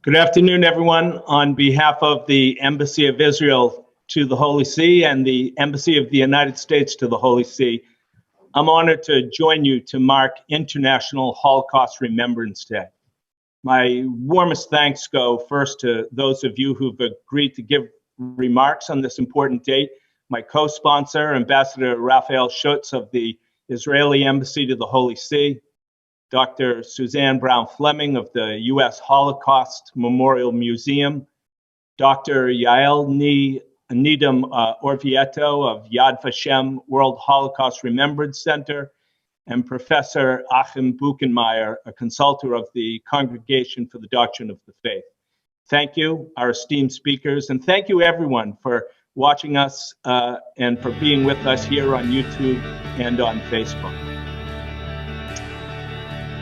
Good afternoon, everyone. On behalf of the Embassy of Israel to the Holy See and the Embassy of the United States to the Holy See, I'm honored to join you to mark International Holocaust Remembrance Day. My warmest thanks go first to those of you who've agreed to give remarks on this important date. My co-sponsor, Ambassador Raphael Schutz of the Israeli Embassy to the Holy See, Dr. Suzanne Brown-Fleming of the U.S. Holocaust Memorial Museum, Dr. Yael Needham Orvieto of Yad Vashem World Holocaust Remembrance Center, and Professor Achim Buchenmeier, a consultant of the Congregation for the Doctrine of the Faith. Thank you, our esteemed speakers, and thank you everyone for watching us and for being with us here on YouTube and on Facebook.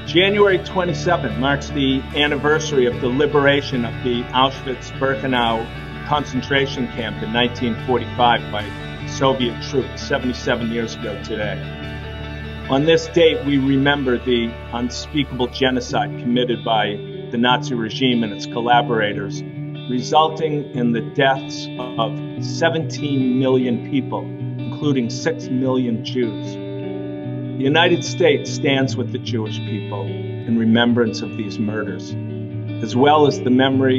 January 27 marks the anniversary of the liberation of the Auschwitz-Birkenau concentration camp in 1945 by Soviet troops 77 years ago today. On this date, we remember the unspeakable genocide committed by the Nazi regime and its collaborators, resulting in the deaths of 17 million people, including 6 million Jews. The United States stands with the Jewish people in remembrance of these murders, as well as the memory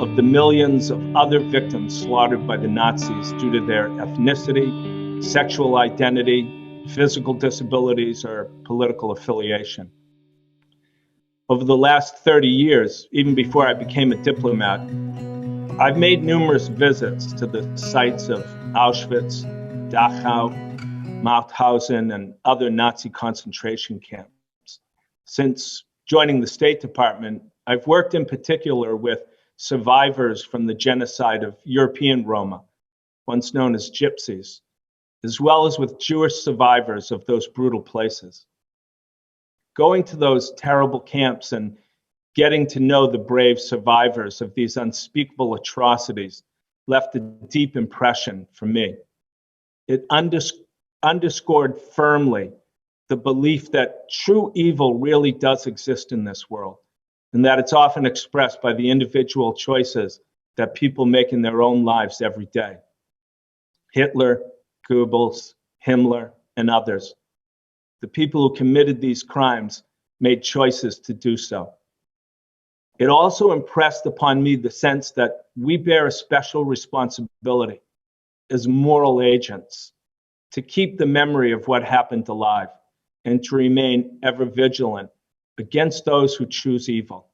of the millions of other victims slaughtered by the Nazis due to their ethnicity, sexual identity, physical disabilities, or political affiliation. Over the last 30 years, even before I became a diplomat, I've made numerous visits to the sites of Auschwitz, Dachau, Mauthausen, and other Nazi concentration camps. Since joining the State Department, I've worked in particular with survivors from the genocide of European Roma, once known as Gypsies, as well as with Jewish survivors of those brutal places. Going to those terrible camps and getting to know the brave survivors of these unspeakable atrocities left a deep impression for me. It underscored firmly the belief that true evil really does exist in this world, and that it's often expressed by the individual choices that people make in their own lives every day. Hitler, Goebbels, Himmler, and others, the people who committed these crimes, made choices to do so. It also impressed upon me the sense that we bear a special responsibility as moral agents to keep the memory of what happened alive and to remain ever vigilant against those who choose evil.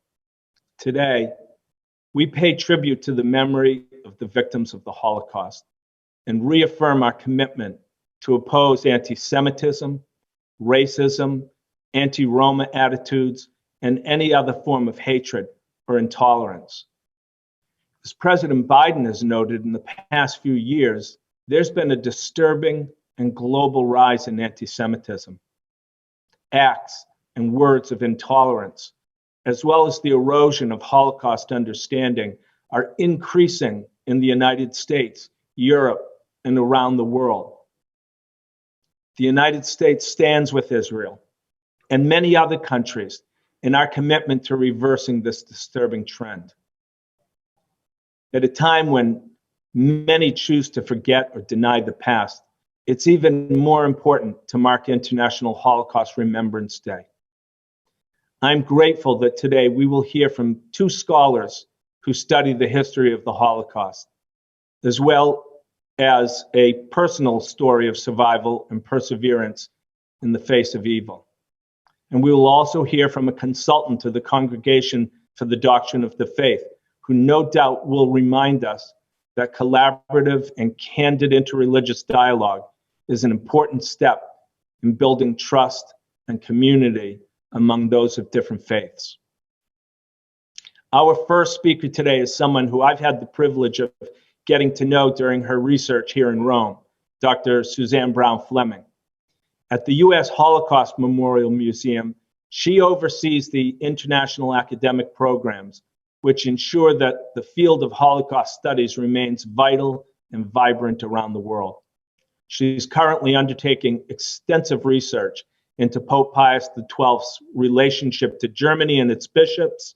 Today, we pay tribute to the memory of the victims of the Holocaust and reaffirm our commitment to oppose anti-Semitism, racism, anti-Roma attitudes, and any other form of hatred or intolerance. As President Biden has noted, in the past few years, there's been a disturbing and global rise in anti-Semitism. Acts and words of intolerance, as well as the erosion of Holocaust understanding, are increasing in the United States, Europe, and around the world. The United States stands with Israel and many other countries in our commitment to reversing this disturbing trend. At a time when many choose to forget or deny the past, it's even more important to mark International Holocaust Remembrance Day. I'm grateful that today we will hear from two scholars who study the history of the Holocaust, as well as a personal story of survival and perseverance in the face of evil. And we will also hear from a consultant to the Congregation for the Doctrine of the Faith, who no doubt will remind us that collaborative and candid interreligious dialogue is an important step in building trust and community among those of different faiths. Our first speaker today is someone who I've had the privilege of getting to know during her research here in Rome, Dr. Suzanne Brown-Fleming. At the U.S. Holocaust Memorial Museum, she oversees the international academic programs, which ensure that the field of Holocaust studies remains vital and vibrant around the world. She's currently undertaking extensive research into Pope Pius XII's relationship to Germany and its bishops,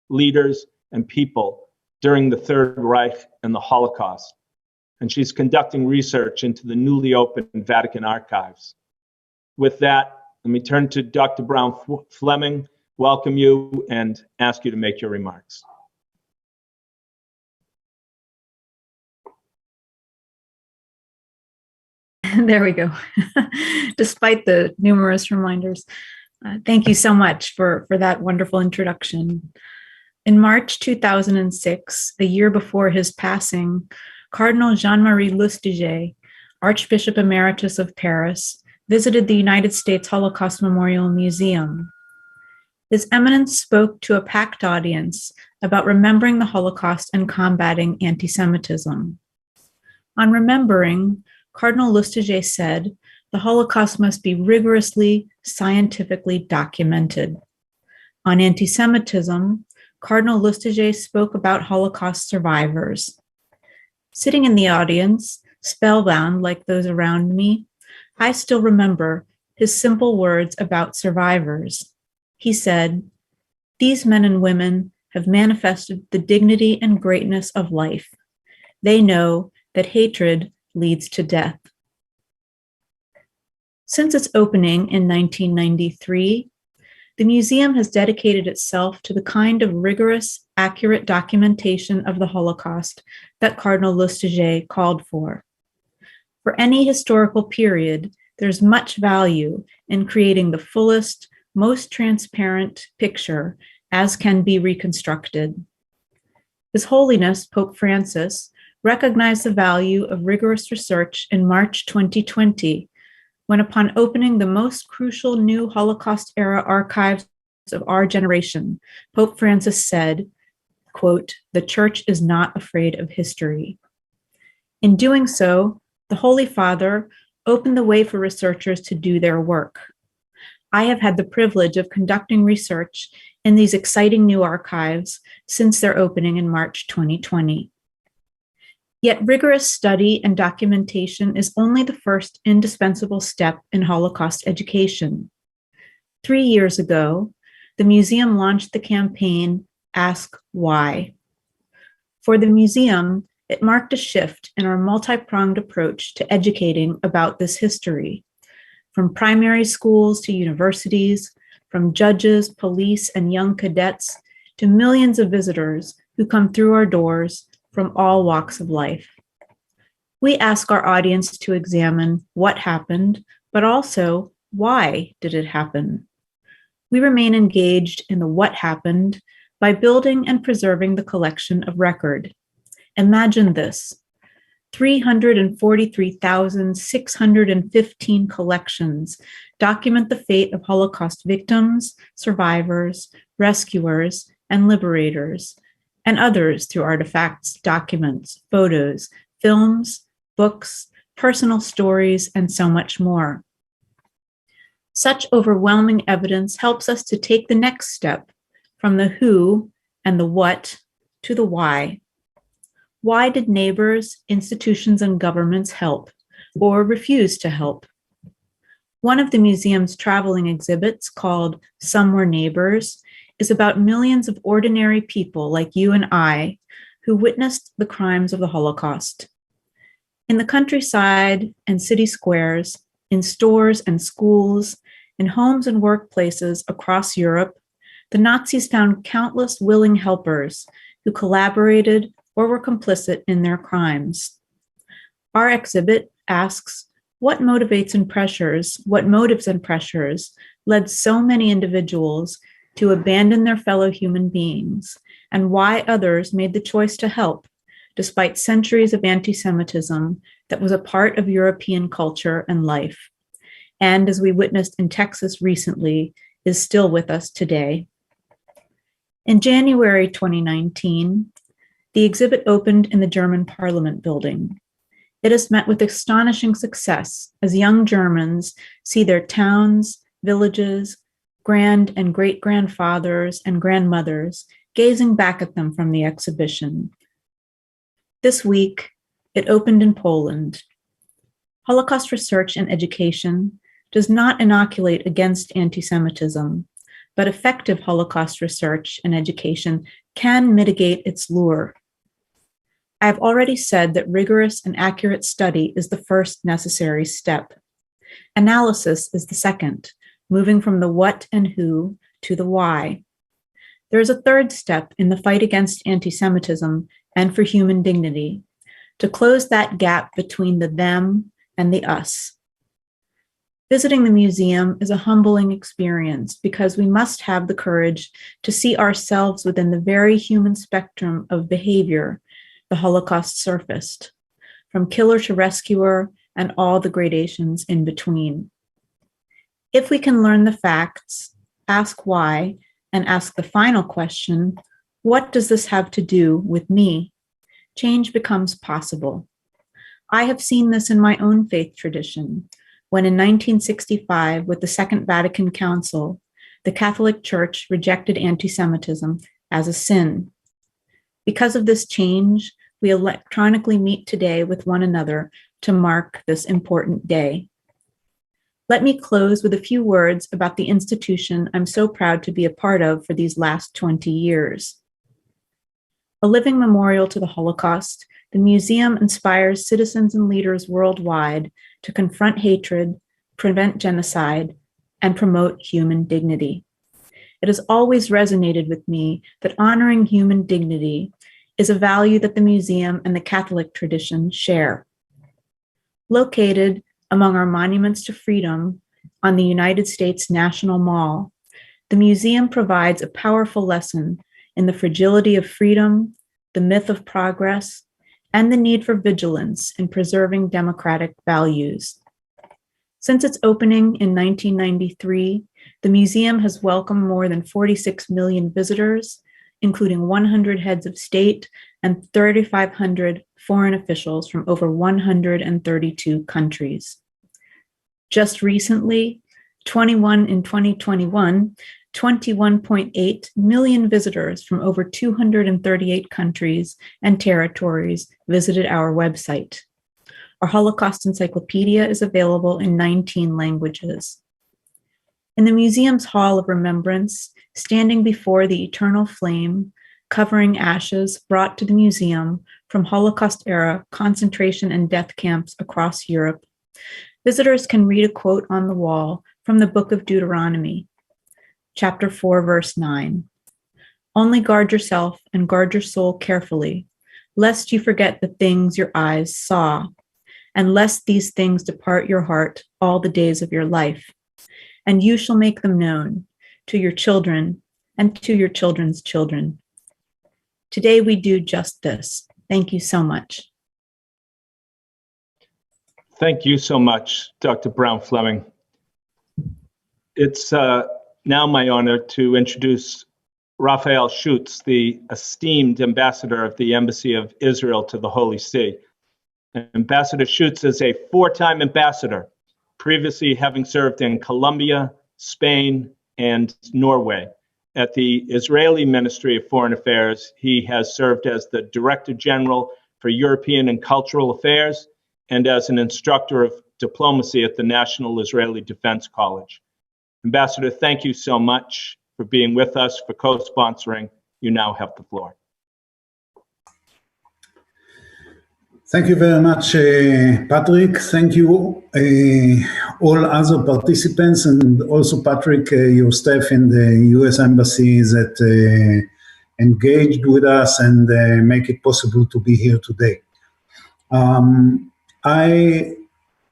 leaders, and people during the Third Reich and the Holocaust. And she's conducting research into the newly opened Vatican archives. With that, let me turn to Dr. Brown-Fleming, welcome you, and ask you to make your remarks. There we go. Despite the numerous reminders. Thank you so much for that wonderful introduction. In March 2006, a year before his passing, Cardinal Jean-Marie Lustiger, Archbishop Emeritus of Paris, visited the United States Holocaust Memorial Museum. His Eminence spoke to a packed audience about remembering the Holocaust and combating anti-Semitism. On remembering, Cardinal Lustiger said, the Holocaust must be rigorously, scientifically documented. On anti-Semitism, Cardinal Lustiger spoke about Holocaust survivors. Sitting in the audience, spellbound like those around me, I still remember his simple words about survivors. He said, "These men and women have manifested the dignity and greatness of life. They know that hatred leads to death." Since its opening in 1993, the museum has dedicated itself to the kind of rigorous, accurate documentation of the Holocaust that Cardinal Lustiger called for. For any historical period, there's much value in creating the fullest, most transparent picture as can be reconstructed. His Holiness, Pope Francis, recognized the value of rigorous research in March 2020, when upon opening the most crucial new Holocaust-era archives of our generation, Pope Francis said, quote, "The Church is not afraid of history." In doing so, the Holy Father opened the way for researchers to do their work. I have had the privilege of conducting research in these exciting new archives since their opening in March 2020. Yet rigorous study and documentation is only the first indispensable step in Holocaust education. 3 years ago, the museum launched the campaign, Ask Why. For the museum, it marked a shift in our multi-pronged approach to educating about this history. From primary schools to universities, from judges, police, and young cadets, to millions of visitors who come through our doors from all walks of life. We ask our audience to examine what happened, but also why did it happen? We remain engaged in the what happened by building and preserving the collection of record. Imagine this, 343,615 collections document the fate of Holocaust victims, survivors, rescuers, and liberators, and others through artifacts, documents, photos, films, books, personal stories, and so much more. Such overwhelming evidence helps us to take the next step from the who and the what to the why. Why did neighbors, institutions, and governments help or refuse to help? One of the museum's traveling exhibits, called Some Were Neighbors, is about millions of ordinary people like you and I who witnessed the crimes of the Holocaust. In the countryside and city squares, in stores and schools, in homes and workplaces across Europe, the Nazis found countless willing helpers who collaborated or were complicit in their crimes. Our exhibit asks, what motives and pressures led so many individuals to abandon their fellow human beings, and why others made the choice to help, despite centuries of anti-Semitism that was a part of European culture and life, and as we witnessed in Texas recently, is still with us today. In January 2019, the exhibit opened in the German Parliament building. It has met with astonishing success as young Germans see their towns, villages, grand and great-grandfathers and grandmothers gazing back at them from the exhibition. This week, it opened in Poland. Holocaust research and education does not inoculate against anti-Semitism, but effective Holocaust research and education can mitigate its lure. I have already said that rigorous and accurate study is the first necessary step. Analysis is the second, moving from the what and who to the why. There is a third step in the fight against anti-Semitism and for human dignity, to close that gap between the them and the us. Visiting the museum is a humbling experience because we must have the courage to see ourselves within the very human spectrum of behavior the Holocaust surfaced, from killer to rescuer and all the gradations in between. If we can learn the facts, ask why, and ask the final question, what does this have to do with me? Change becomes possible. I have seen this in my own faith tradition, when in 1965, with the Second Vatican Council, the Catholic Church rejected anti-Semitism as a sin. Because of this change, we electronically meet today with one another to mark this important day. Let me close with a few words about the institution I'm so proud to be a part of for these last 20 years. A living memorial to the Holocaust, the museum inspires citizens and leaders worldwide to confront hatred, prevent genocide, and promote human dignity. It has always resonated with me that honoring human dignity is a value that the museum and the Catholic tradition share. Located among our monuments to freedom on the United States National Mall, the museum provides a powerful lesson in the fragility of freedom, the myth of progress, and the need for vigilance in preserving democratic values. Since its opening in 1993, the museum has welcomed more than 46 million visitors, including 100 heads of state and 3,500 foreign officials from over 132 countries. Just recently, 2021, 21.8 million visitors from over 238 countries and territories visited our website. Our Holocaust Encyclopedia is available in 19 languages. In the museum's Hall of Remembrance, standing before the eternal flame, covering ashes brought to the museum from Holocaust-era concentration and death camps across Europe, visitors can read a quote on the wall from the book of Deuteronomy, chapter 4, verse 9. Only guard yourself and guard your soul carefully, lest you forget the things your eyes saw, and lest these things depart your heart all the days of your life. And you shall make them known to your children and to your children's children. Today we do just this. Thank you so much. Thank you so much, Dr. Brown-Fleming. It's now my honor to introduce Raphael Schutz, the esteemed ambassador of the Embassy of Israel to the Holy See. Ambassador Schutz is a four-time ambassador, previously having served in Colombia, Spain, and Norway. At the Israeli Ministry of Foreign Affairs, he has served as the Director General for European and Cultural Affairs and as an instructor of diplomacy at the National Israeli Defense College. Ambassador, thank you so much for being with us, for co-sponsoring. You now have the floor. Thank you very much, Patrick. Thank you, all other participants, and also Patrick, your staff in the U.S. Embassy that engaged with us and make it possible to be here today.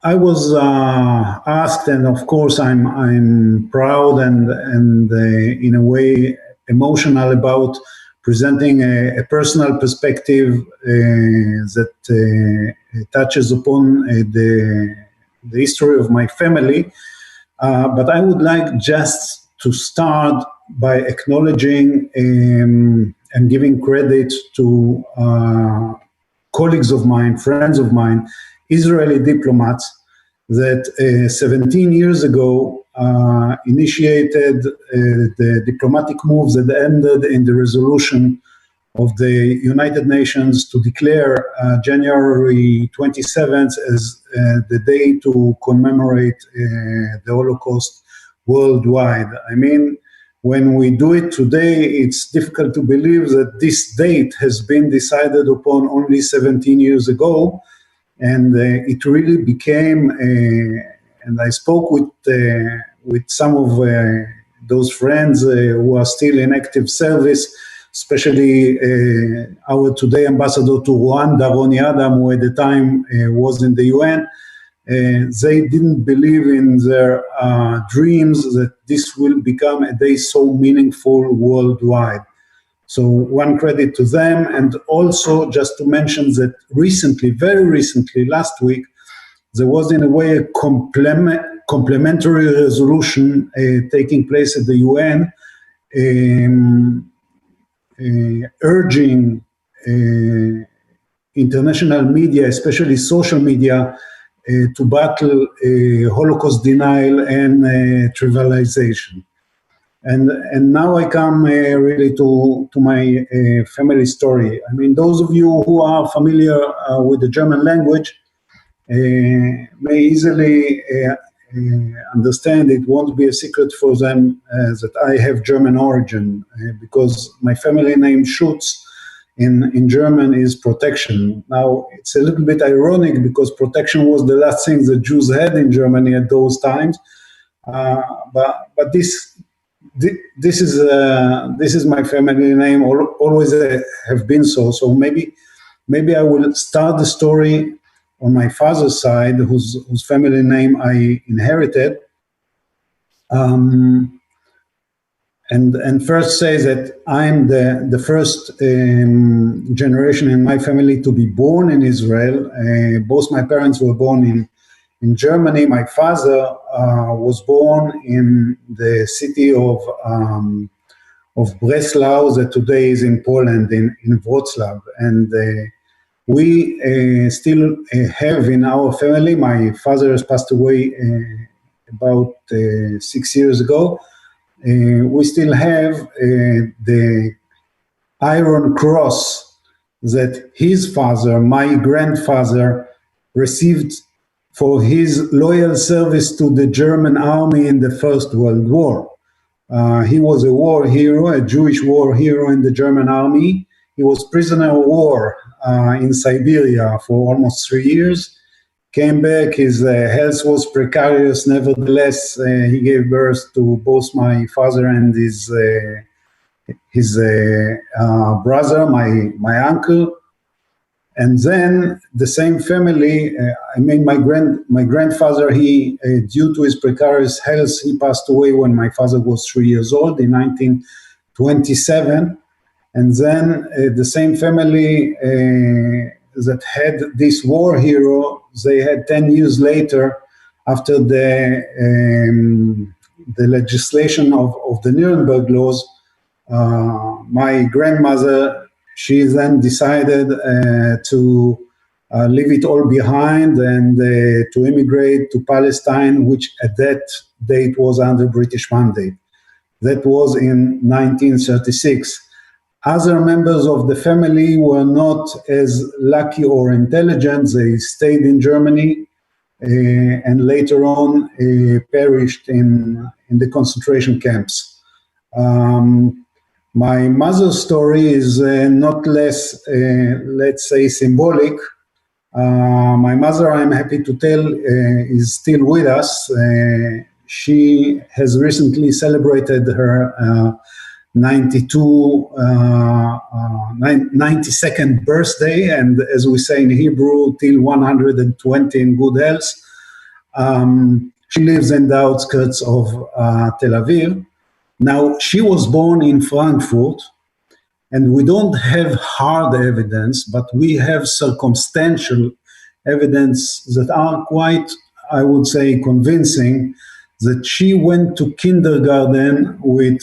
I was asked, and of course I'm proud and in a way emotional about presenting a personal perspective that touches upon the history of my family. But I would like just to start by acknowledging and giving credit to colleagues of mine, friends of mine, Israeli diplomats that 17 years ago initiated the diplomatic moves that ended in the resolution of the United Nations to declare January 27th as the day to commemorate the Holocaust worldwide. I mean, when we do it today, it's difficult to believe that this date has been decided upon only 17 years ago. And it really became, and I spoke with some of those friends who are still in active service, especially our today ambassador to Rwanda, Roni Adam, who at the time was in the UN. They didn't believe in their dreams that this will become a day so meaningful worldwide. So one credit to them, and also just to mention that recently, very recently, last week, there was in a way a complementary resolution taking place at the UN, urging international media, especially social media, to battle Holocaust denial and trivialization. And now I come really to my family story. I mean, those of you who are familiar with the German language may easily understand it won't be a secret for them that I have German origin because my family name Schutz in German is protection. Now, it's a little bit ironic because protection was the last thing the Jews had in Germany at those times. But this is my family name, always have been so. So maybe I will start the story on my father's side, whose family name I inherited. And first say that I'm the first generation in my family to be born in Israel. Both my parents were born in Germany. My father was born in the city of Breslau, that today is in Poland, in Wrocław. And we still have in our family, my father has passed away about 6 years ago, we still have the iron cross that his father, my grandfather, received for his loyal service to the German army in the First World War. He was a war hero, a Jewish war hero in the German army. He was prisoner of war in Siberia for almost 3 years. Came back, his health was precarious. Nevertheless, he gave birth to both my father and his brother, my uncle. And then the same family, my grandfather, he, due to his precarious health, he passed away when my father was 3 years old in 1927. And then the same family that had this war hero, they had 10 years later, after the legislation of the Nuremberg laws, my grandmother, she then decided to leave it all behind and to immigrate to Palestine, which at that date was under British mandate. That was in 1936. Other members of the family were not as lucky or intelligent. They stayed in Germany and later on perished in the concentration camps. My mother's story is not less, let's say, symbolic. My mother, I'm happy to tell, is still with us. She has recently celebrated her 92nd birthday, and as we say in Hebrew, till 120 in good health. She lives in the outskirts of Tel Aviv. Now, she was born in Frankfurt, and we don't have hard evidence, but we have circumstantial evidence that are quite, I would say, convincing that she went to kindergarten with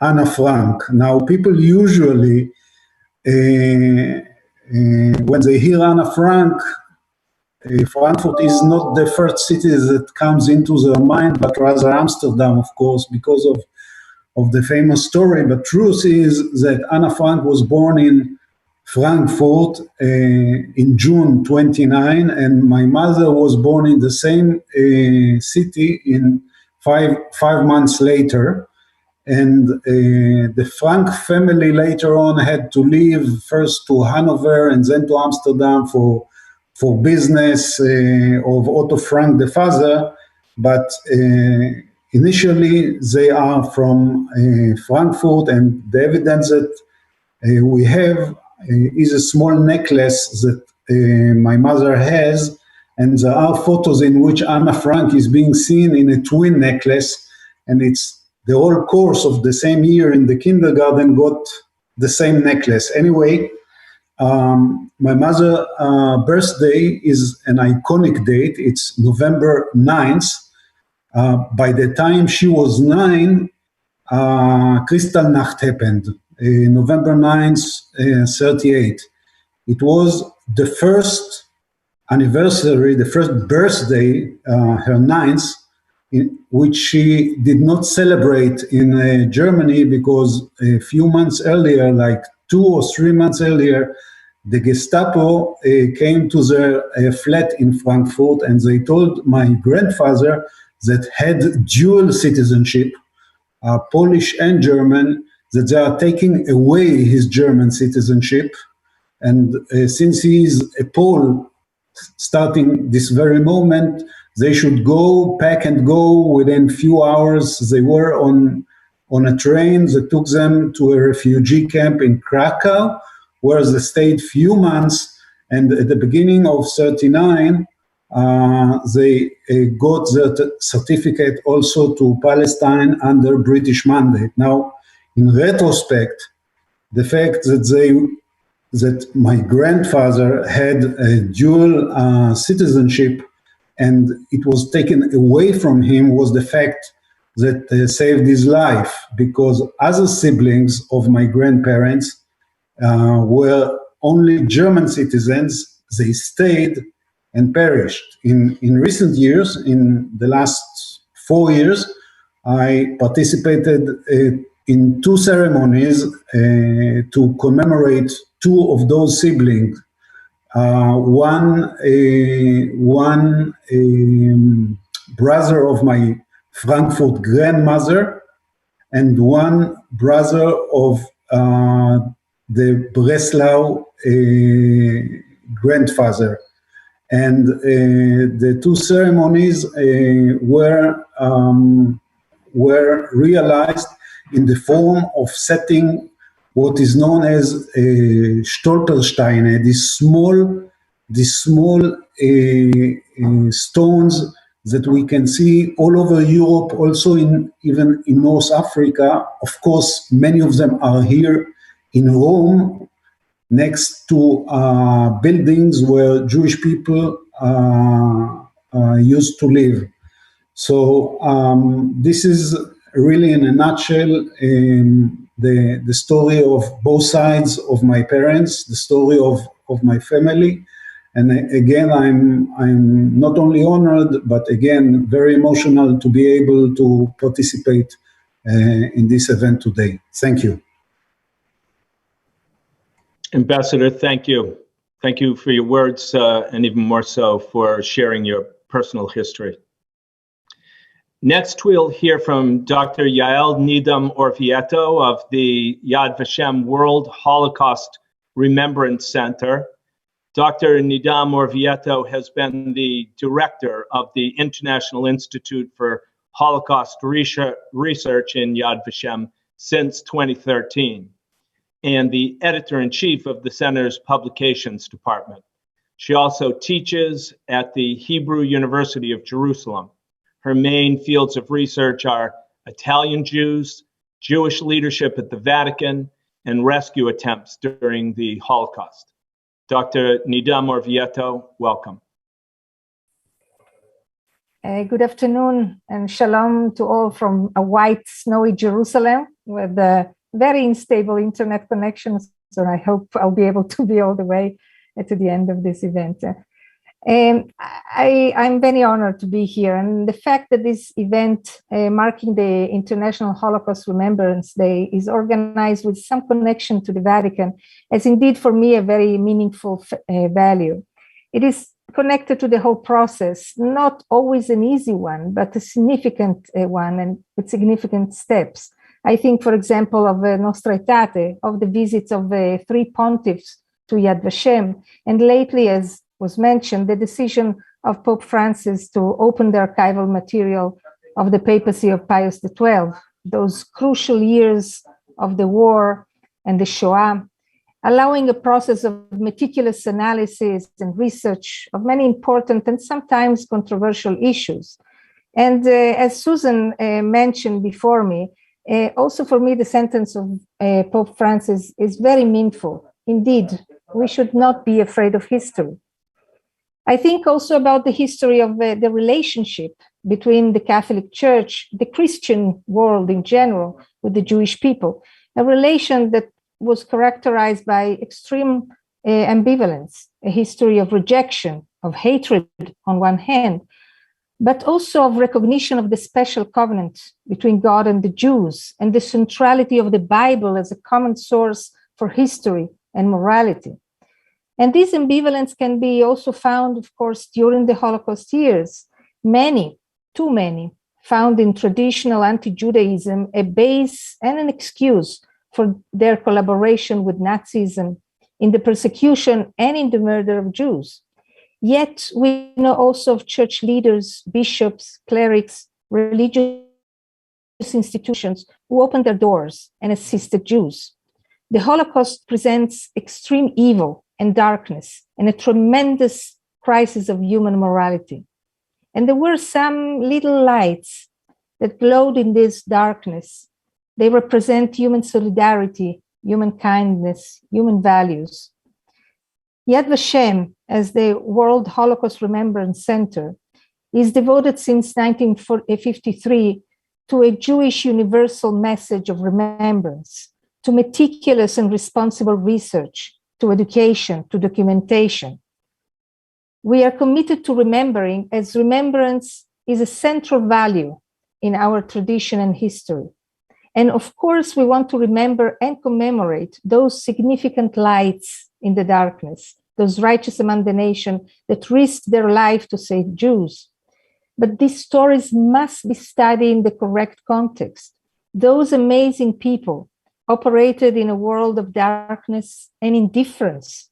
Anna Frank. Now, people usually, when they hear Anna Frank, Frankfurt is not the first city that comes into their mind, but rather Amsterdam, of course, because of the famous story. But truth is that Anna Frank was born in Frankfurt in June 29, and my mother was born in the same city in five months later. and the Frank family later on had to leave first to Hanover and then to Amsterdam for business of Otto Frank the father, but initially they are from Frankfurt, and the evidence that we have is a small necklace that my mother has, and there are photos in which Anna Frank is being seen in a twin necklace, and it's the whole course of the same year in the kindergarten got the same necklace. Anyway, my mother's birthday is an iconic date. It's November 9th. By the time she was 9, Kristallnacht happened, November 9th, 38. It was the first anniversary, the first birthday, her 9th, in which she did not celebrate in Germany because a few months earlier, like 2 or 3 months earlier, the Gestapo came to their flat in Frankfurt, and they told my grandfather that had dual citizenship, Polish and German, that they are taking away his German citizenship. And since he is a Pole, starting this very moment, they should go, pack and go within few hours. They were on a train that took them to a refugee camp in Krakow, where they stayed few months. And at the beginning of 39, they got their certificate also to Palestine under British mandate. Now, in retrospect, the fact that my grandfather had a dual citizenship and it was taken away from him was the fact that saved his life, because other siblings of my grandparents were only German citizens. They stayed and perished. In recent years, in the last 4 years, I participated in 2 ceremonies to commemorate 2 of those siblings. One brother of my Frankfurt grandmother, and one brother of the Breslau grandfather. And the 2 ceremonies were realized in the form of setting what is known as Stolpersteine, these small stones that we can see all over Europe, also even in North Africa. Of course, many of them are here in Rome, next to buildings where Jewish people used to live. So this is really, in a nutshell, the story of both sides of my parents, the story of my family. And again, I'm not only honored, but again, very emotional to be able to participate in this event today. Thank you. Ambassador, thank you. Thank you for your words, and even more so for sharing your personal history. Next, we'll hear from Dr. Yael Nidam Orvieto of the Yad Vashem World Holocaust Remembrance Center. Dr. Nidam Orvieto has been the director of the International Institute for Holocaust Research in Yad Vashem since 2013, and the editor-in-chief of the center's publications department. She also teaches at the Hebrew University of Jerusalem. Her main fields of research are Italian Jews, Jewish leadership at the Vatican, and rescue attempts during the Holocaust. Dr. Nidam Orvieto, welcome. Good afternoon and shalom to all from a white, snowy Jerusalem with a very unstable internet connection. So I hope I'll be able to be all the way to the end of this event. I'm very honored to be here. And the fact that this event marking the International Holocaust Remembrance Day is organized with some connection to the Vatican is indeed for me a very meaningful value. It is connected to the whole process, not always an easy one, but a significant one and with significant steps. I think, for example, of Nostra Aetate, of the visits of three pontiffs to Yad Vashem, and lately, as was mentioned, the decision of Pope Francis to open the archival material of the papacy of Pius XII, those crucial years of the war and the Shoah, allowing a process of meticulous analysis and research of many important and sometimes controversial issues. And as Susan mentioned before me, also for me, the sentence of Pope Francis is very meaningful. Indeed, we should not be afraid of history. I think also about the history of the relationship between the Catholic Church, the Christian world in general, with the Jewish people, a relation that was characterized by extreme ambivalence, a history of rejection, of hatred on one hand, but also of recognition of the special covenant between God and the Jews, and the centrality of the Bible as a common source for history and morality. And this ambivalence can be also found, of course, during the Holocaust years. Many, too many, found in traditional anti-Judaism a base and an excuse for their collaboration with Nazism in the persecution and in the murder of Jews. Yet we know also of church leaders, bishops, clerics, religious institutions who opened their doors and assisted Jews. The Holocaust presents extreme evil and darkness and a tremendous crisis of human morality. And there were some little lights that glowed in this darkness. They represent human solidarity, human kindness, human values. Yad Vashem, as the World Holocaust Remembrance Center, is devoted since 1953 to a Jewish universal message of remembrance, to meticulous and responsible research, to education, to documentation. We are committed to remembering, as remembrance is a central value in our tradition and history. And of course, we want to remember and commemorate those significant lights in the darkness, those righteous among the nation that risked their life to save Jews. But these stories must be studied in the correct context. Those amazing people operated in a world of darkness and indifference,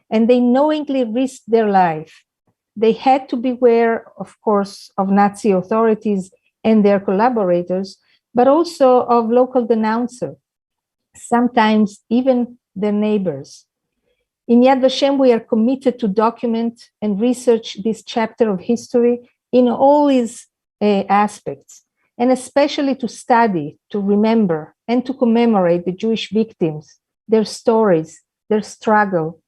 and they knowingly risked their life. They had to beware, of course, of Nazi authorities and their collaborators, but also of local denouncers, sometimes even their neighbors. In Yad Vashem, we are committed to document and research this chapter of history in all its aspects, and especially to study, to remember, and to commemorate the Jewish victims, their stories, their struggle,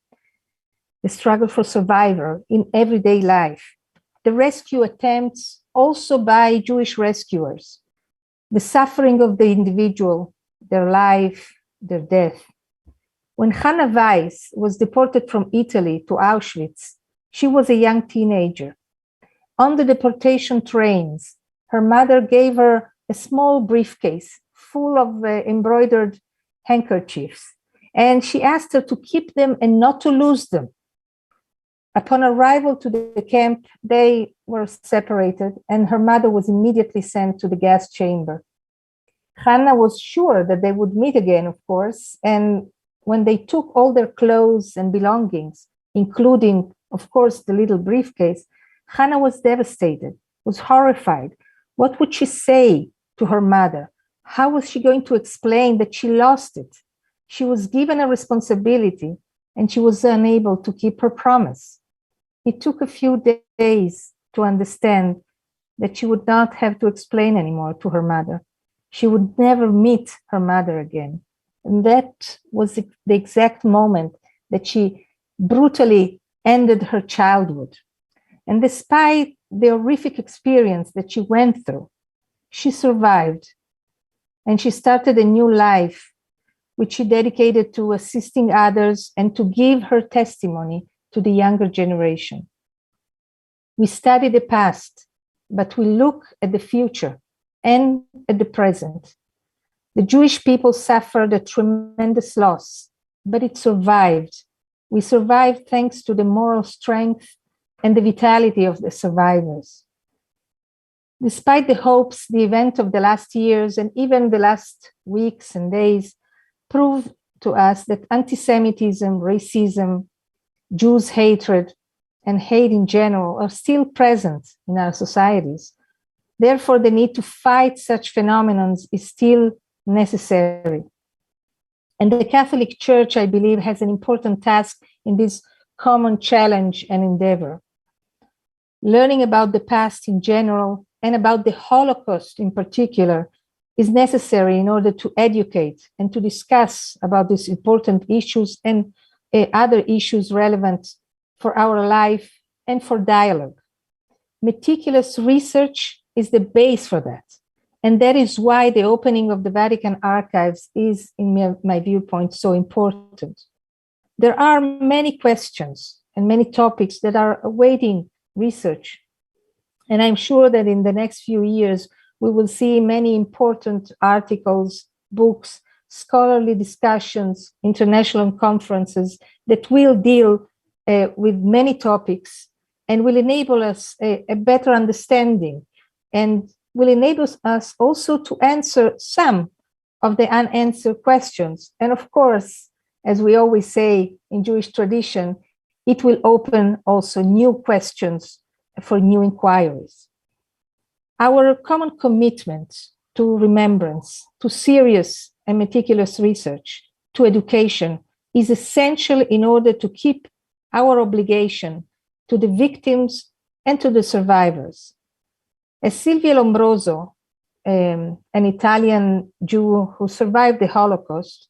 the struggle for survival in everyday life, the rescue attempts also by Jewish rescuers, the suffering of the individual, their life, their death. When Hannah Weiss was deported from Italy to Auschwitz, she was a young teenager. On the deportation trains, her mother gave her a small briefcase full of embroidered handkerchiefs, and she asked her to keep them and not to lose them. Upon arrival to the camp, they were separated, and her mother was immediately sent to the gas chamber. Hannah was sure that they would meet again, of course, and when they took all their clothes and belongings, including, of course, the little briefcase, Hannah was devastated, was horrified. What would she say to her mother? How was she going to explain that she lost it? She was given a responsibility, and she was unable to keep her promise. It took a few days to understand that she would not have to explain anymore to her mother. She would never meet her mother again. And that was the exact moment that she brutally ended her childhood. And despite the horrific experience that she went through, she survived. And she started a new life, which she dedicated to assisting others and to give her testimony to the younger generation. We study the past, but we look at the future and at the present. The Jewish people suffered a tremendous loss, but it survived. We survived thanks to the moral strength and the vitality of the survivors. Despite the hopes, the event of the last years and even the last weeks and days prove to us that anti-Semitism, racism, Jews' hatred, and hate in general are still present in our societies. Therefore, the need to fight such phenomena is still necessary. And the Catholic Church, I believe, has an important task in this common challenge and endeavor. Learning about the past in general and about the Holocaust in particular is necessary in order to educate and to discuss about these important issues and other issues relevant for our life and for dialogue. Meticulous research is the base for that. And that is why the opening of the Vatican archives is, in my viewpoint, so important. There are many questions and many topics that are awaiting research. And I'm sure that in the next few years, we will see many important articles, books, scholarly discussions, international conferences that will deal with many topics and will enable us a better understanding and will enable us also to answer some of the unanswered questions. And of course, as we always say in Jewish tradition, it will open also new questions for new inquiries. Our common commitment to remembrance, to serious and meticulous research, to education is essential in order to keep our obligation to the victims and to the survivors. As Silvia Lombroso, an Italian Jew who survived the Holocaust,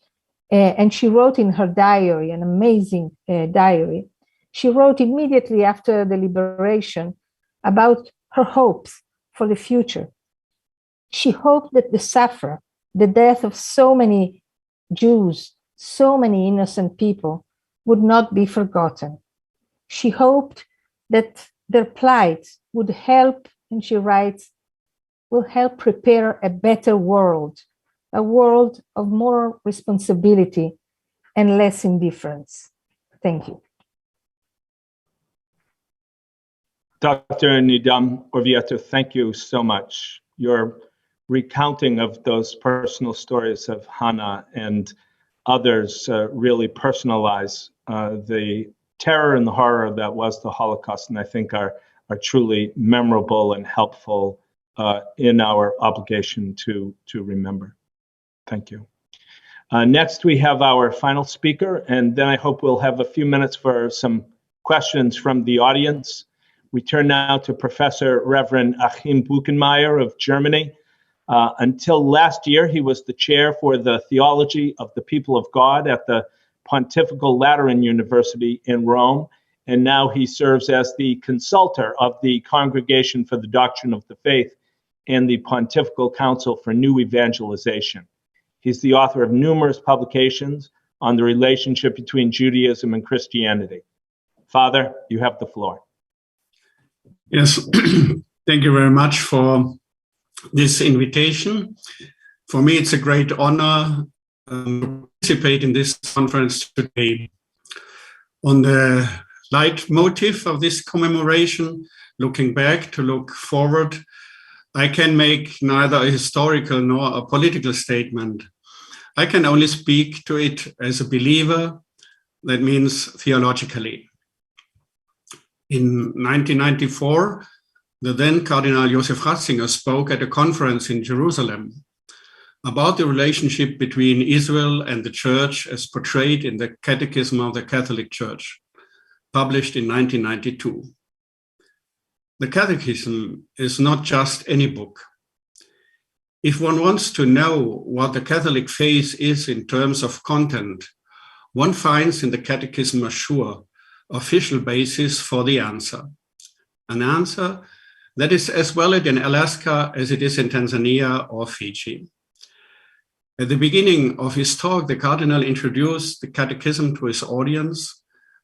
and she wrote in her diary, an amazing diary, she wrote immediately after the liberation about her hopes for the future. She hoped that the death of so many Jews, so many innocent people, would not be forgotten. She hoped that their plight would help, and she writes, will help prepare a better world, a world of more responsibility and less indifference. Thank you. Dr. Nidam Orvieto, thank you so much. Your recounting of those personal stories of Hannah and others really personalize the terror and the horror that was the Holocaust, and I think are truly memorable and helpful in our obligation to remember. Thank you. Next, we have our final speaker, and then I hope we'll have a few minutes for some questions from the audience. We turn now to Professor Reverend Achim Buchenmeier of Germany. Until last year, he was the chair for the Theology of the People of God at the Pontifical Lateran University in Rome, and now he serves as the consultor of the Congregation for the Doctrine of the Faith and the Pontifical Council for New Evangelization. He's the author of numerous publications on the relationship between Judaism and Christianity. Father, you have the floor. Yes, thank you very much for this invitation. For me, it's a great honor to participate in this conference today. On the leitmotif of this commemoration, looking back to look forward, I can make neither a historical nor a political statement. I can only speak to it as a believer, that means theologically. In 1994, the then Cardinal Josef Ratzinger spoke at a conference in Jerusalem about the relationship between Israel and the Church as portrayed in the Catechism of the Catholic Church, published in 1992. The Catechism is not just any book. If one wants to know what the Catholic faith is in terms of content, one finds in the Catechism a sure, official basis for the answer. An answer that is as valid in Alaska as it is in Tanzania or Fiji. At the beginning of his talk, the Cardinal introduced the Catechism to his audience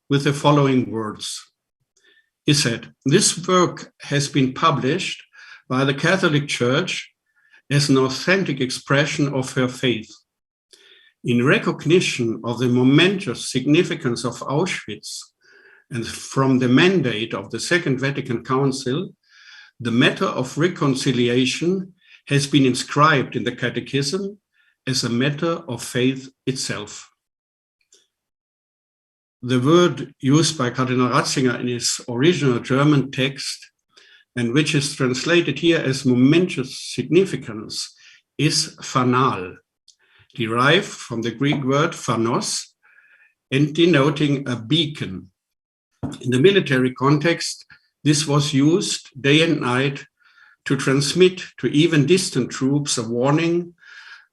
with the following words. He said, "This work has been published by the Catholic Church as an authentic expression of her faith. In recognition of the momentous significance of Auschwitz and from the mandate of the Second Vatican Council, the matter of reconciliation has been inscribed in the Catechism as a matter of faith itself. The word used by Cardinal Ratzinger in his original German text, and which is translated here as momentous significance, is fanal, derived from the Greek word phanos and denoting a beacon. In the military context, this was used day and night to transmit to even distant troops a warning,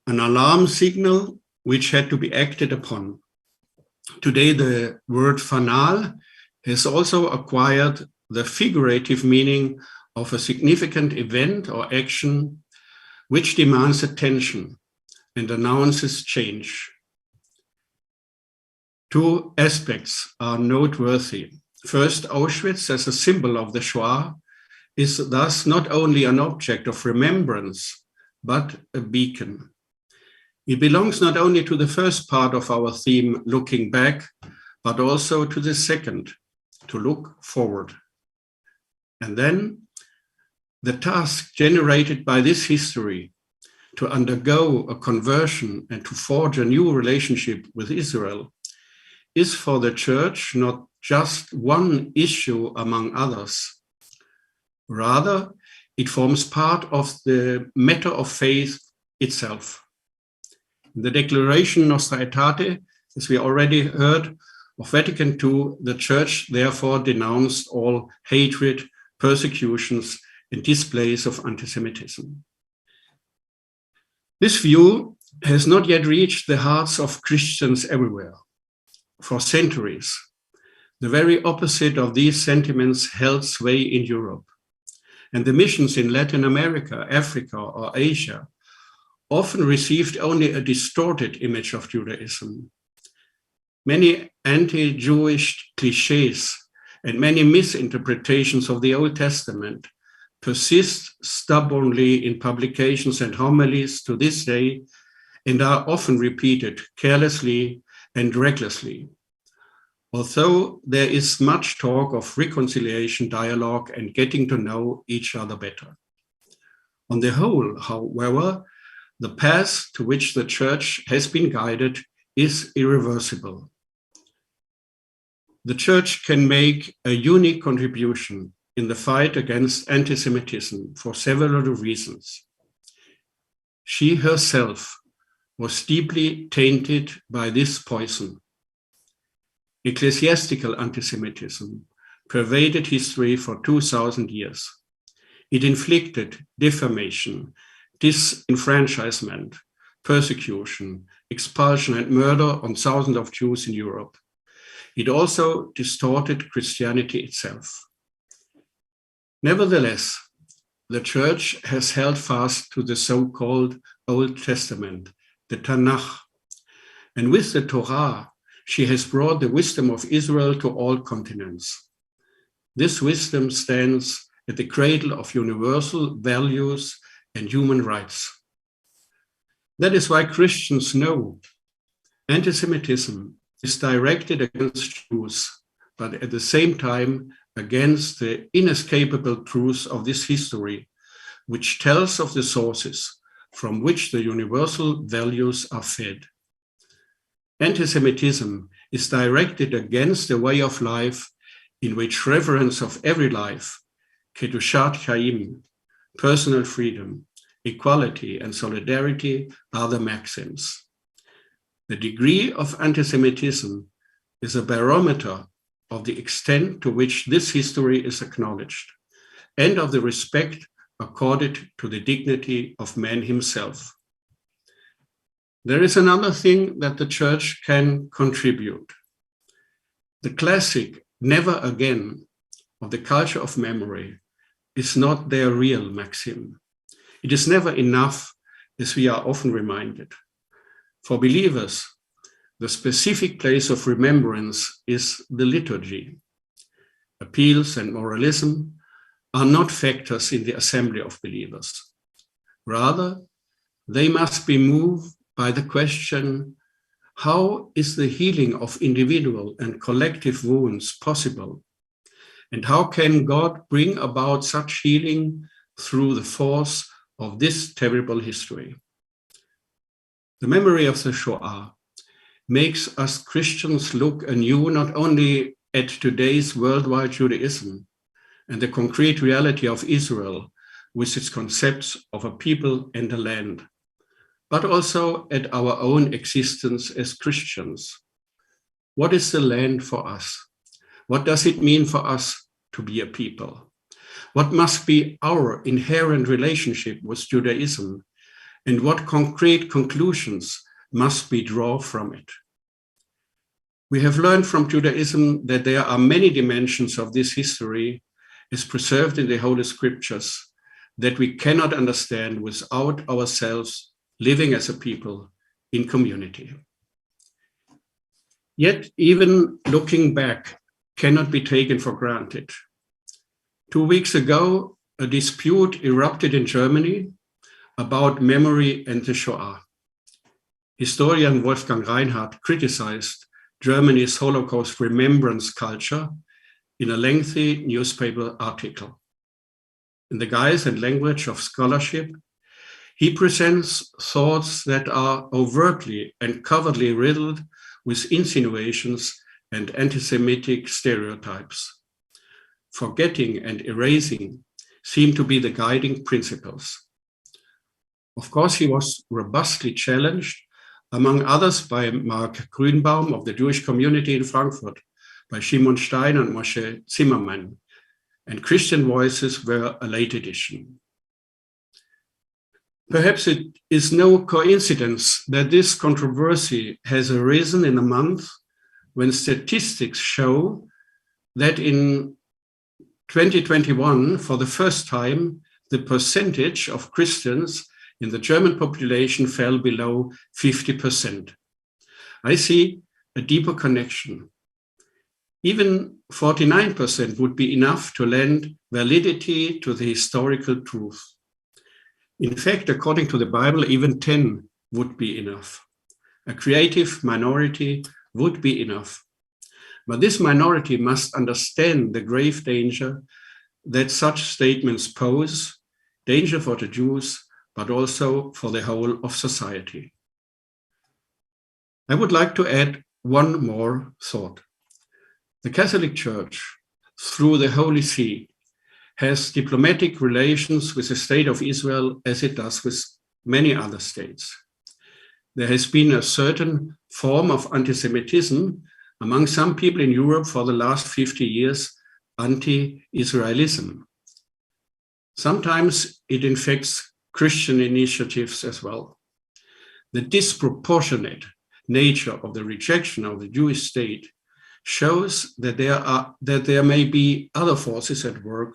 an alarm signal which had to be acted upon. Today, the word fanal has also acquired the figurative meaning of a significant event or action which demands attention and announces change. Two aspects are noteworthy. First, Auschwitz, as a symbol of the Shoah, is thus not only an object of remembrance, but a beacon. It belongs not only to the first part of our theme, looking back, but also to the second, to look forward. And then the task generated by this history to undergo a conversion and to forge a new relationship with Israel is for the Church not just one issue among others. Rather, it forms part of the matter of faith itself. In the Declaration Nostra Aetate, as we already heard, of Vatican II, the Church therefore denounced all hatred, persecutions, and displays of anti-Semitism. This view has not yet reached the hearts of Christians everywhere. For centuries, the very opposite of these sentiments held sway in Europe. And the missions in Latin America, Africa, or Asia often received only a distorted image of Judaism. Many anti-Jewish cliches and many misinterpretations of the Old Testament persist stubbornly in publications and homilies to this day and are often repeated carelessly and recklessly. Although there is much talk of reconciliation, dialogue, and getting to know each other better. On the whole, however, the path to which the Church has been guided is irreversible. The Church can make a unique contribution in the fight against anti-Semitism for several reasons. She herself was deeply tainted by this poison. Ecclesiastical anti-Semitism pervaded history for 2,000 years. It inflicted defamation, disenfranchisement, persecution, expulsion, and murder on thousands of Jews in Europe. It also distorted Christianity itself. Nevertheless, the Church has held fast to the so-called Old Testament, the Tanakh, and with the Torah, she has brought the wisdom of Israel to all continents. This wisdom stands at the cradle of universal values and human rights. That is why Christians know anti-Semitism is directed against Jews, but at the same time against the inescapable truth of this history, which tells of the sources from which the universal values are fed. Anti-Semitism is directed against the way of life in which reverence of every life, kedushat chaim, personal freedom, equality, and solidarity are the maxims. The degree of anti-Semitism is a barometer of the extent to which this history is acknowledged and of the respect accorded to the dignity of man himself. There is another thing that the Church can contribute. The classic "never again" of the culture of memory is not their real maxim. It is never enough, as we are often reminded. For believers, the specific place of remembrance is the liturgy. Appeals and moralism are not factors in the assembly of believers. Rather, they must be moved by the question, how is the healing of individual and collective wounds possible? And how can God bring about such healing through the force of this terrible history? The memory of the Shoah makes us Christians look anew not only at today's worldwide Judaism and the concrete reality of Israel with its concepts of a people and a land, but also at our own existence as Christians. What is the land for us? What does it mean for us to be a people? What must be our inherent relationship with Judaism? And what concrete conclusions must we draw from it? We have learned from Judaism that there are many dimensions of this history as preserved in the Holy Scriptures that we cannot understand without ourselves living as a people in community. Yet, even looking back cannot be taken for granted. 2 weeks ago, a dispute erupted in Germany about memory and the Shoah. Historian Wolfgang Reinhardt criticized Germany's Holocaust remembrance culture in a lengthy newspaper article. In the guise and language of scholarship, he presents thoughts that are overtly and covertly riddled with insinuations and anti-Semitic stereotypes. Forgetting and erasing seem to be the guiding principles. Of course, he was robustly challenged, among others by Mark Grünbaum of the Jewish community in Frankfurt, by Shimon Stein and Moshe Zimmerman, and Christian Voices were a late addition. Perhaps it is no coincidence that this controversy has arisen in a month when statistics show that in 2021, for the first time, the percentage of Christians in the German population fell below 50%. I see a deeper connection. Even 49% would be enough to lend validity to the historical truth. In fact, according to the Bible, even 10 would be enough. A creative minority would be enough. But this minority must understand the grave danger that such statements pose, danger for the Jews, but also for the whole of society. I would like to add one more thought. The Catholic Church, through the Holy See, has diplomatic relations with the State of Israel as it does with many other states. There has been a certain form of anti-Semitism among some people in Europe for the last 50 years, anti-Israelism. Sometimes it infects Christian initiatives as well. The disproportionate nature of the rejection of the Jewish state shows that there may be other forces at work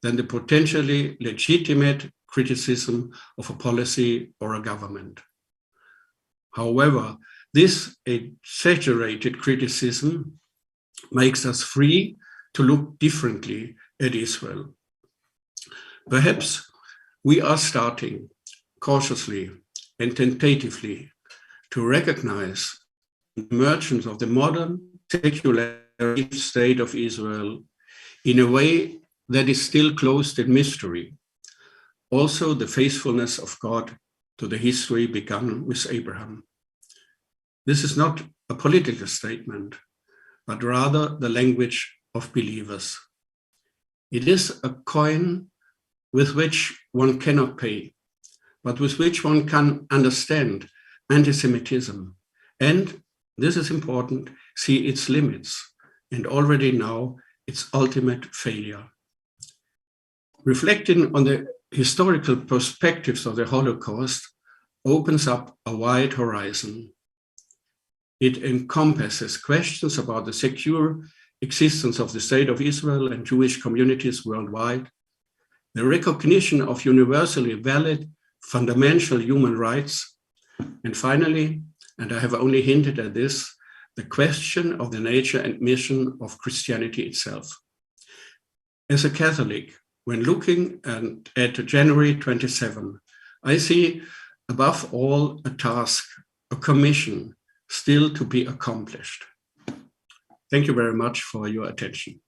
than the potentially legitimate criticism of a policy or a government. However, this exaggerated criticism makes us free to look differently at Israel. Perhaps we are starting cautiously and tentatively to recognize the emergence of the modern secular state of Israel in a way that is still closed in mystery. Also, the faithfulness of God to the history begun with Abraham. This is not a political statement, but rather the language of believers. It is a coin with which one cannot pay, but with which one can understand anti-Semitism and, this is important, see its limits and already now its ultimate failure. Reflecting on the historical perspectives of the Holocaust opens up a wide horizon. It encompasses questions about the secure existence of the State of Israel and Jewish communities worldwide, the recognition of universally valid fundamental human rights, and finally, and I have only hinted at this, the question of the nature and mission of Christianity itself. As a Catholic, when looking at January 27, I see above all a task, a commission still to be accomplished. Thank you very much for your attention.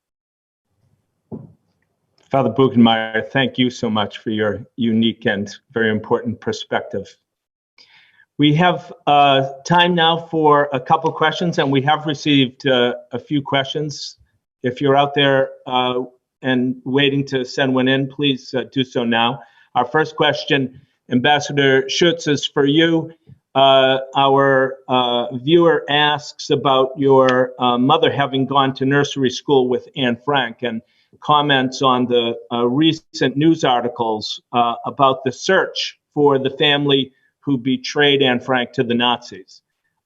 Father Buchenmeier, thank you so much for your unique and very important perspective. We have time now for a couple questions, and we have received a few questions. If you're out there and waiting to send one in, please do so now. Our first question, Ambassador Schutz, is for you. Our viewer asks about your mother having gone to nursery school with Anne Frank, and comments on the recent news articles about the search for the family who betrayed Anne Frank to the Nazis.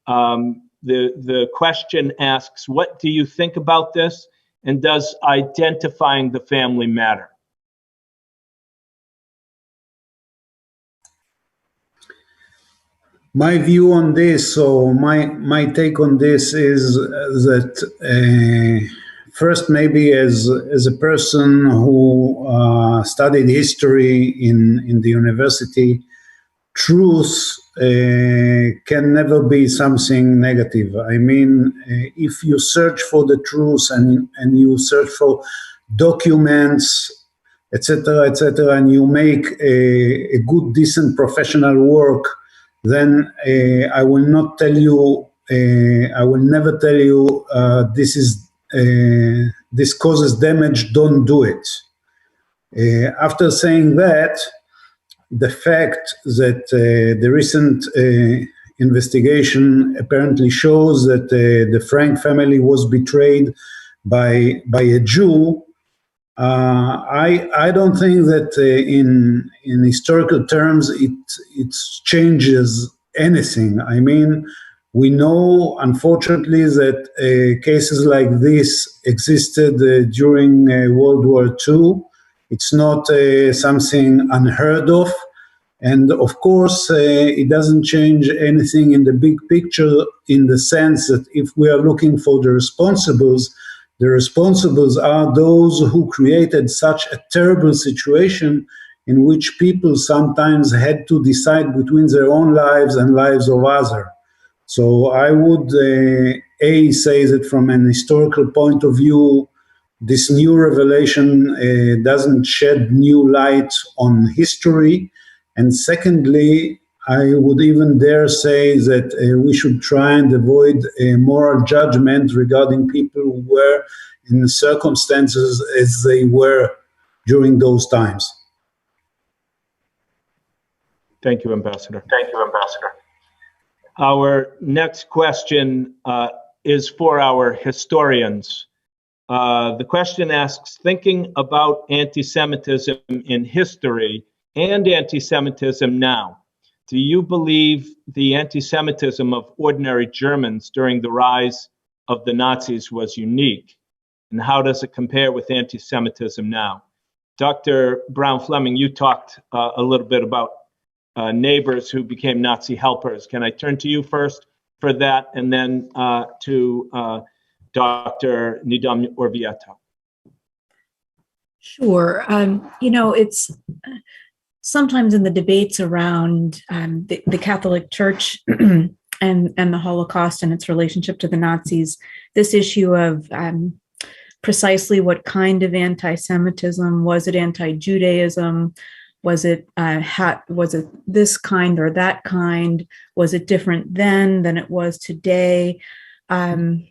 The question asks, what do you think about this, and does identifying the family matter? My view on this, so my take on this is that first, maybe as a person who studied history in the university, truth can never be something negative. I mean, if you search for the truth and you search for documents, etc., and you make a good, decent professional work, then I will not tell you, I will never tell you this causes damage, don't do it. After saying that, the fact that the recent investigation apparently shows that the Frank family was betrayed by a Jew, I don't think that in historical terms it changes anything. I mean, we know, unfortunately, that cases like this existed during World War II. It's not something unheard of. And of course, it doesn't change anything in the big picture, in the sense that if we are looking for the responsibles are those who created such a terrible situation in which people sometimes had to decide between their own lives and lives of others. So I would say that from an historical point of view, this new revelation doesn't shed new light on history. And secondly, I would even dare say that we should try and avoid a moral judgment regarding people who were in the circumstances as they were during those times. Thank you, Ambassador. Our next question is for our historians. The question asks, thinking about anti-Semitism in history and anti-Semitism now, do you believe the anti-Semitism of ordinary Germans during the rise of the Nazis was unique? And how does it compare with anti-Semitism now? Dr. Brown-Fleming, you talked a little bit about neighbors who became Nazi helpers. Can I turn to you first for that, and then to Dr. Nidam Orvieto? Sure. It's sometimes in the debates around the Catholic Church and the Holocaust and its relationship to the Nazis, this issue of precisely what kind of anti-Semitism, was it anti-Judaism? Was it this kind or that kind? Was it different then than it was today? I'll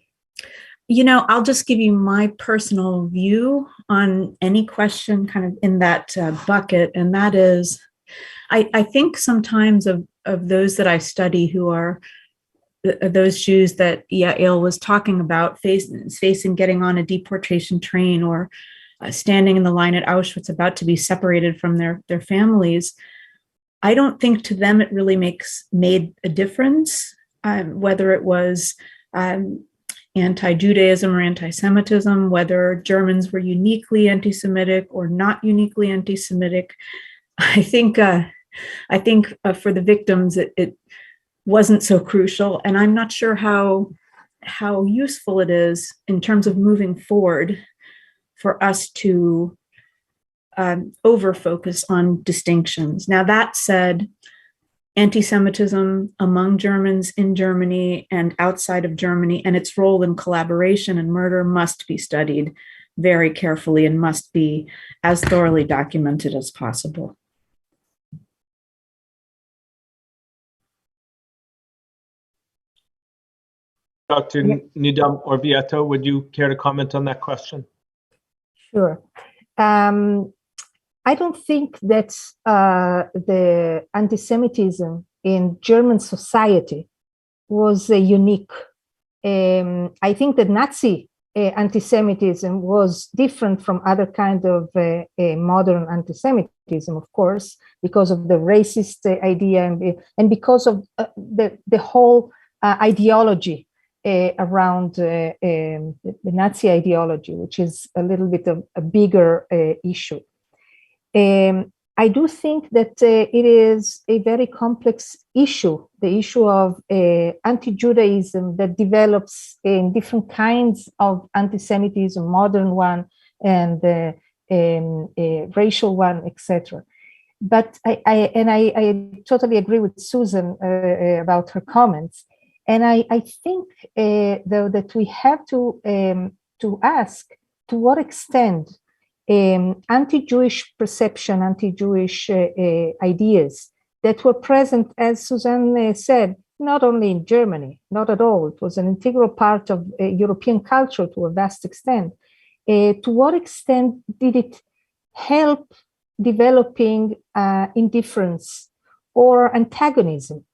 just give you my personal view on any question kind of in that bucket. And that is, I think sometimes of those that I study who are those Jews that Yael was talking about, facing getting on a deportation train or standing in the line at Auschwitz about to be separated from their families, I don't think to them it really made a difference, whether it was anti-Judaism or anti-Semitism, whether Germans were uniquely anti-Semitic or not uniquely anti-Semitic. I think for the victims, it wasn't so crucial, and I'm not sure how useful it is in terms of moving forward for us to over-focus on distinctions. Now, that said, anti-Semitism among Germans in Germany and outside of Germany and its role in collaboration and murder must be studied. very carefully and must be as thoroughly documented as possible. Dr. Nidam Orvieto, would you care to comment on that question? Sure. I don't think that the anti-Semitism in German society was unique. I think that Nazi anti-Semitism was different from other kind of modern anti-Semitism, of course, because of the racist idea and because of the whole ideology around the Nazi ideology, which is a little bit of a bigger issue. I do think that it is a very complex issue, the issue of anti-Judaism that develops in different kinds of anti-Semitism, modern one and racial one, etc. But I totally agree with Susan about her comments. And I think, though, that we have to ask to what extent anti-Jewish perception, anti-Jewish ideas that were present, as Susan said, not only in Germany, not at all. It was an integral part of European culture to a vast extent. To what extent did it help developing indifference or antagonism,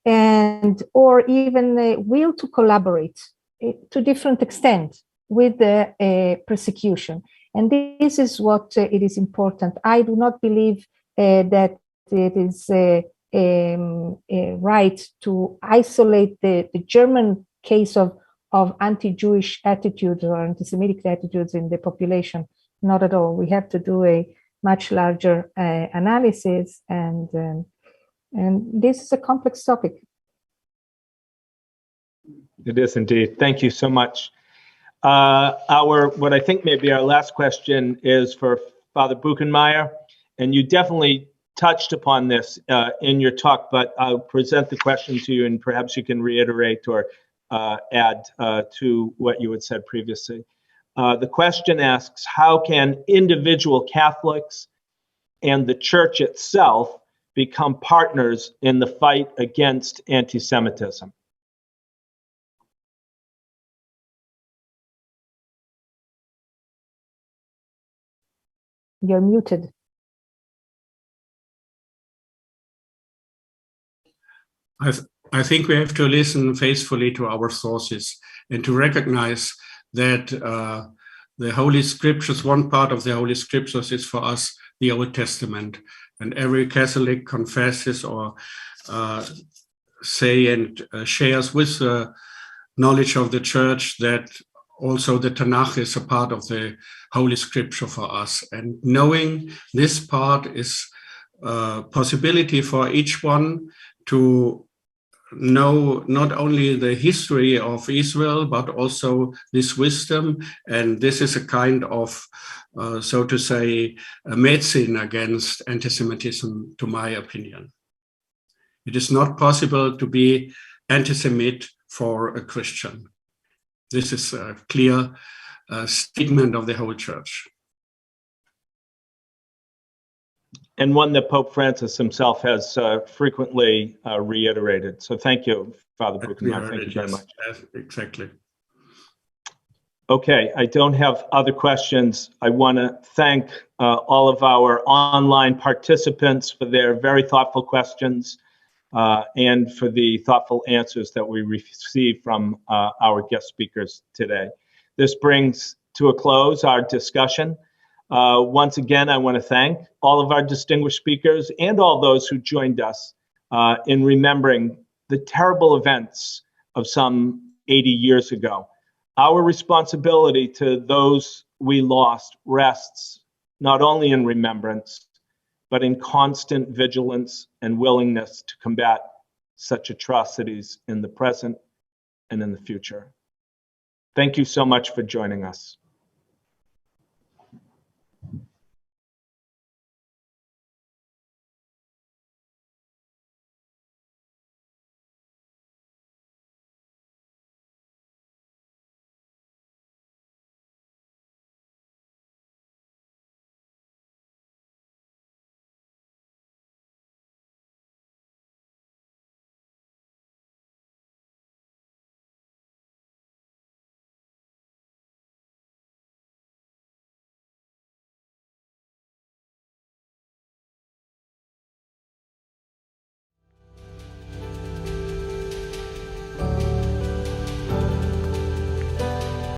and or even a will to collaborate to different extent with the persecution? And this is what it is important. I do not believe that it is right to isolate the German case of anti-Jewish attitudes or anti-Semitic attitudes in the population. Not at all. We have to do a much larger analysis, and this is a complex topic. It is indeed. Thank you so much. What I think may be our last question is for Father Buchenmeier, and you definitely touched upon this in your talk, but I'll present the question to you, and perhaps you can reiterate or add to what you had said previously. The question asks, how can individual Catholics and the Church itself become partners in the fight against anti-Semitism? You're muted. I think we have to listen faithfully to our sources and to recognize that the Holy Scriptures, one part of the Holy Scriptures is for us the Old Testament. And every Catholic confesses or say and shares with the knowledge of the Church that also the Tanakh is a part of the Holy Scripture for us. And knowing this part is a possibility for each one to know not only the history of Israel, but also this wisdom. And this is a kind of, so to say, a medicine against anti-Semitism, to my opinion. It is not possible to be anti-Semite for a Christian. This is a clear statement of the whole Church. And one that Pope Francis himself has frequently reiterated. So thank you, Father Buchenmeier. Thank you very much. Exactly. Okay, I don't have other questions. I want to thank all of our online participants for their very thoughtful questions and for the thoughtful answers that we received from our guest speakers today. This brings to a close our discussion. Once again, I want to thank all of our distinguished speakers and all those who joined us in remembering the terrible events of some 80 years ago. Our responsibility to those we lost rests not only in remembrance, but in constant vigilance and willingness to combat such atrocities in the present and in the future. Thank you so much for joining us.